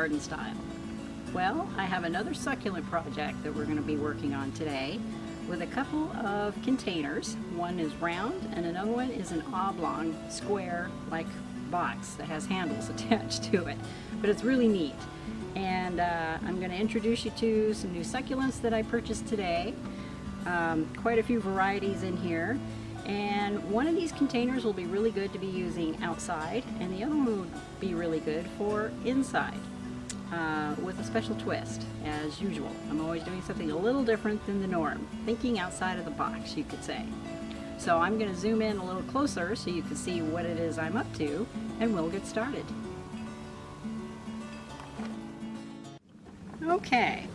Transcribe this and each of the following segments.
Garden Style. Well, I have another succulent project that we're going to be working on today with a couple of containers. One is round and another one is an oblong, square-like box that has handles attached to it. But it's really neat. And I'm going to introduce you to some new succulents that I purchased today. Quite a few varieties in here. And one of these containers will be really good to be using outside, and the other one would be really good for inside, with a special twist, as usual. I'm always doing something a little different than the norm, thinking outside of the box, you could say. So I'm going to zoom in a little closer so you can see what it is I'm up to, and we'll get started. Okay.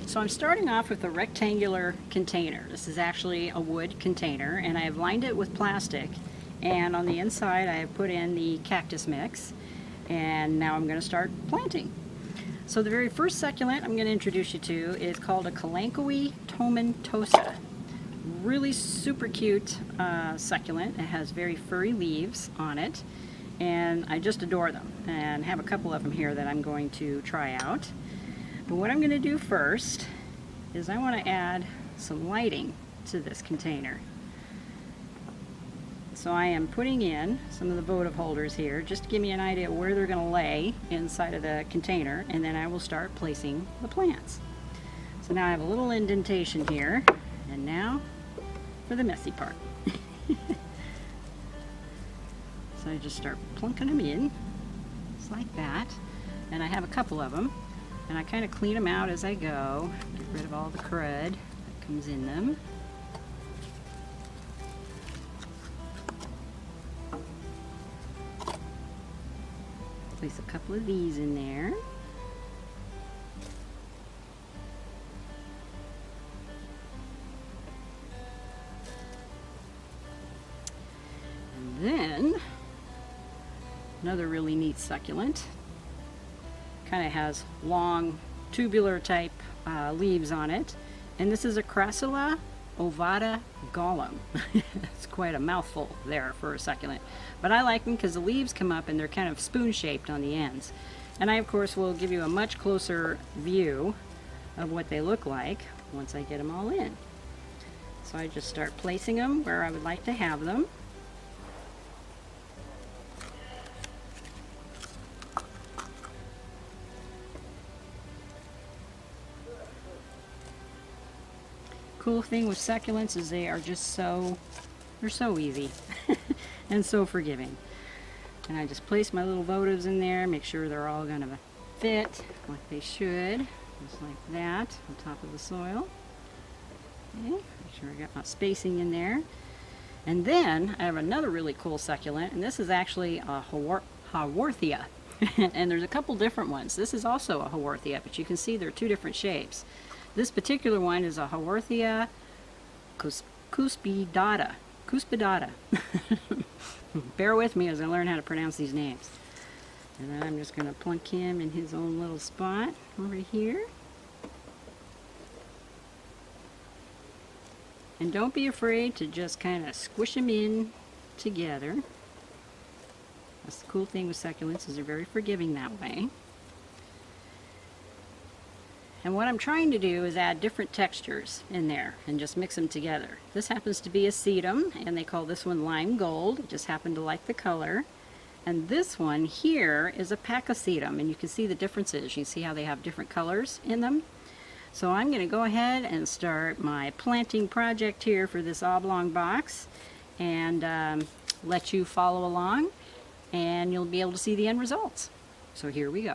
So I'm starting off with a rectangular container. This is actually a wood container, and I have lined it with plastic, and on the inside I have put in the cactus mix, and now I'm going to start planting. So the very first succulent I'm going to introduce you to is called a Kalanchoe tomentosa. Really super cute succulent. It has very furry leaves on it, and I just adore them, and have a couple of them here that I'm going to try out. But what I'm going to do first is I want to add some lighting to this container. So I am putting in some of the votive holders here just to give me an idea of where they're going to lay inside of the container, and then I will start placing the plants. So now I have a little indentation here, and now for the messy part. So I just start plunking them in, just like that, and I have a couple of them. And I kind of clean them out as I go, get rid of all the crud that comes in them. Place a couple of these in there. And then, another really neat succulent. Kind of has long tubular type leaves on it, and this is a Crassula ovata gallum. It's quite a mouthful there for a succulent, but I like them because the leaves come up and they're kind of spoon shaped on the ends, and I of course will give you a much closer view of what they look like once I get them all in. So I just start placing them where I would like to have them. Cool thing with succulents is they are just they're so easy and so forgiving. And I just place my little votives in there, make sure they're all going to fit like they should, just like that, on top of the soil. Okay, make sure I got my spacing in there. And then I have another really cool succulent, and this is actually a Haworthia. And there's a couple different ones. This is also a Haworthia, but you can see they're two different shapes. This particular one is a Haworthia cuspidata. Bear with me as I learn how to pronounce these names. And then I'm just going to plunk him in his own little spot over here. And don't be afraid to just kind of squish them in together. That's the cool thing with succulents, is they're very forgiving that way. And what I'm trying to do is add different textures in there and just mix them together. This happens to be a sedum, and they call this one lime gold. I just happen to like the color. And this one here is a pachysedum, and you can see the differences. You can see how they have different colors in them. So I'm going to go ahead and start my planting project here for this oblong box, and let you follow along, and you'll be able to see the end results. So here we go.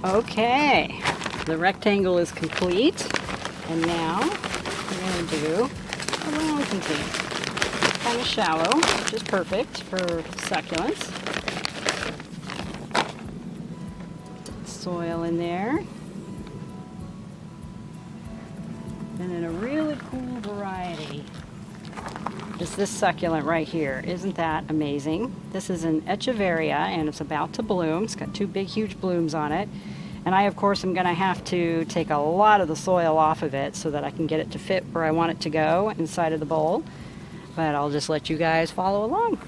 Okay, the rectangle is complete, and now we're going to do a round container. Kind of shallow, which is perfect for succulents. Soil in there. And then a really cool variety is this succulent right here. Isn't that amazing? This is an Echeveria and it's about to bloom. It's got two big huge blooms on it. And I of course am going to have to take a lot of the soil off of it so that I can get it to fit where I want it to go inside of the bowl. But I'll just let you guys follow along.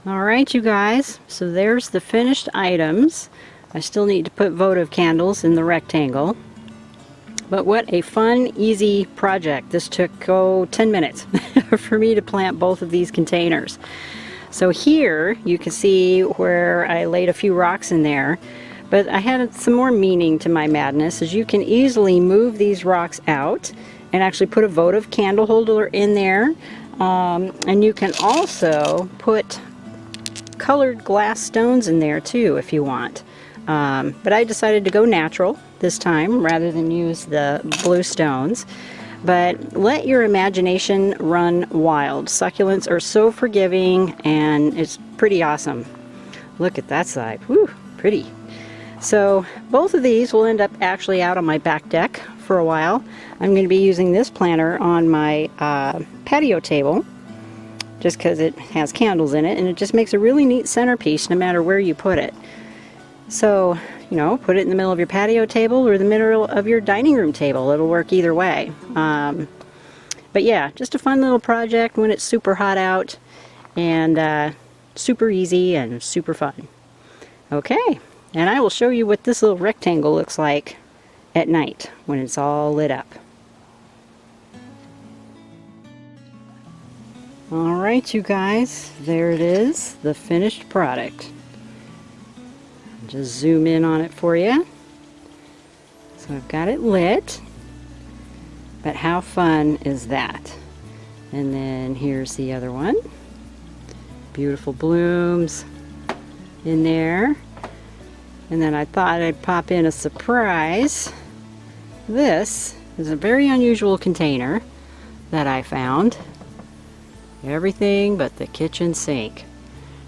Alright you guys, so there's the finished items. I still need to put votive candles in the rectangle. But what a fun, easy project. This took, 10 minutes for me to plant both of these containers. So here you can see where I laid a few rocks in there. But I had some more meaning to my madness, as you can easily move these rocks out and actually put a votive candle holder in there. And you can also put colored glass stones in there too if you want. But I decided to go natural this time rather than use the blue stones. But let your imagination run wild. Succulents are so forgiving and it's pretty awesome. Look at that side. Whew, pretty. So both of these will end up actually out on my back deck for a while. I'm going to be using this planter on my patio table, just because it has candles in it, and it just makes a really neat centerpiece no matter where you put it. So, you know, put it in the middle of your patio table or the middle of your dining room table. It'll work either way. But yeah, just a fun little project when it's super hot out, and super easy and super fun. Okay, and I will show you what this little rectangle looks like at night when it's all lit up. Alright you guys, there it is, the finished product. Just zoom in on it for you. So I've got it lit, but how fun is that? And then here's the other one. Beautiful blooms in there. And then I thought I'd pop in a surprise. This is a very unusual container that I found. Everything but the kitchen sink.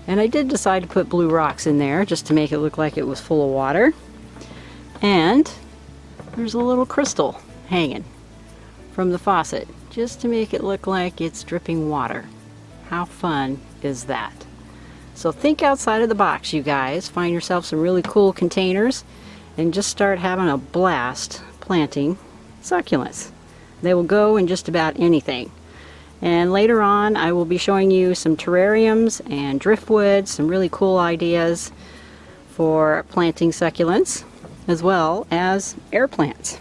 And I did decide to put blue rocks in there just to make it look like it was full of water. And there's a little crystal hanging from the faucet just to make it look like it's dripping water. How fun is that? So think outside of the box, you guys. Find yourself some really cool containers and just start having a blast planting succulents. They will go in just about anything. And later on I will be showing you some terrariums and driftwood, some really cool ideas for planting succulents, as well as air plants.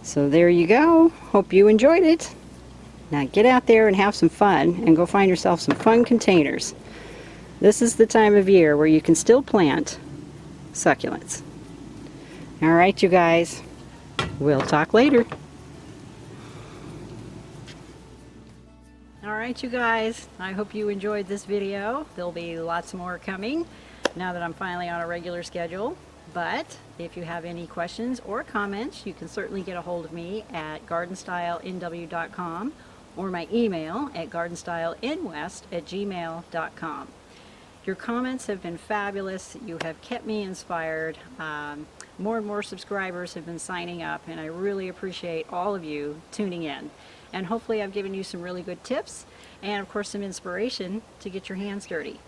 So there you go. Hope you enjoyed it. Now get out there and have some fun and go find yourself some fun containers. This is the time of year where you can still plant succulents. Alright you guys, we'll talk later. Alright you guys, I hope you enjoyed this video. There'll be lots more coming now that I'm finally on a regular schedule. But if you have any questions or comments, you can certainly get a hold of me at GardnStyleNW.com or my email at GardnStyleNwest@gmail.com. Your comments have been fabulous. You have kept me inspired. More and more subscribers have been signing up, and I really appreciate all of you tuning in. And hopefully I've given you some really good tips and, of course, some inspiration to get your hands dirty.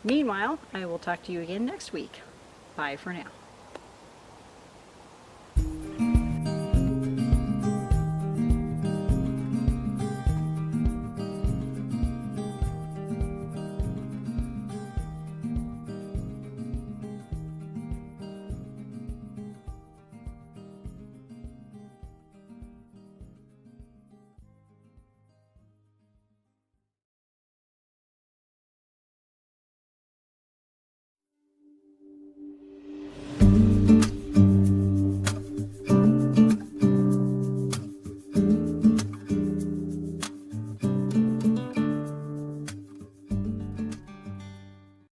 Meanwhile, I will talk to you again next week. Bye for now.